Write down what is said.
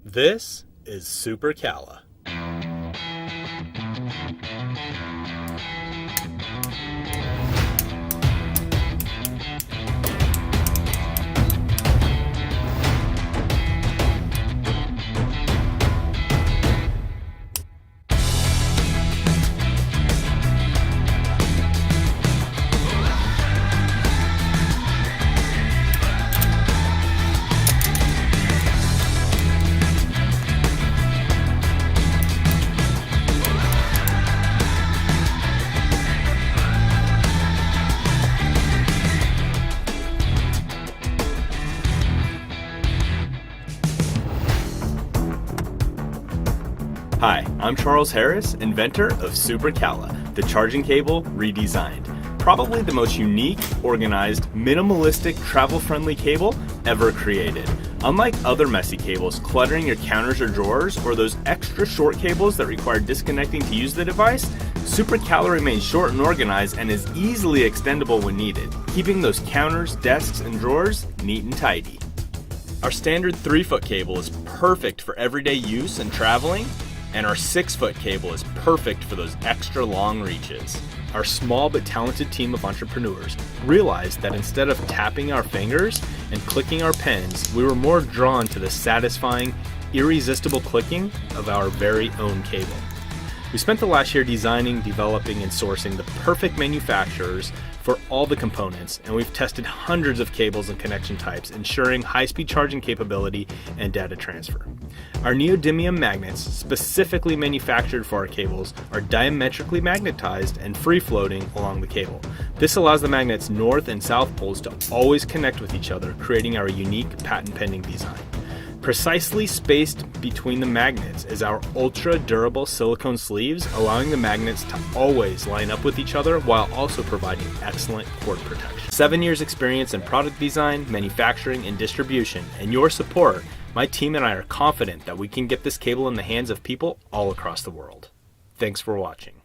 This is Super Calla. Hi, I'm Charles Harris, inventor of Super Calla, the charging cable redesigned. Probably the most unique, organized, minimalistic, travel-friendly cable ever created. Unlike other messy cables cluttering your counters or drawers, or those extra short cables that require disconnecting to use the device, Super Calla remains short and organized and is easily extendable when needed, keeping those counters, desks, and drawers neat and tidy. Our standard 3-foot cable is perfect for everyday use and traveling, and our 6-foot cable is perfect for those extra long reaches. Our small but talented team of entrepreneurs realized that instead of tapping our fingers and clicking our pens, we were more drawn to the satisfying, irresistible clicking of our very own cable. We spent the last year designing, developing, and sourcing the perfect manufacturers for all the components, and we've tested hundreds of cables and connection types, ensuring high-speed charging capability and data transfer. Our neodymium magnets, specifically manufactured for our cables, are diametrically magnetized and free-floating along the cable. This allows the magnet's north and south poles to always connect with each other, creating our unique patent-pending design. Precisely spaced between the magnets is our ultra-durable silicone sleeves, allowing the magnets to always line up with each other while also providing excellent cord protection. 7 years experience in product design, manufacturing, and distribution, and your support, my team and I are confident that we can get this cable in the hands of people all across the world. Thanks for watching.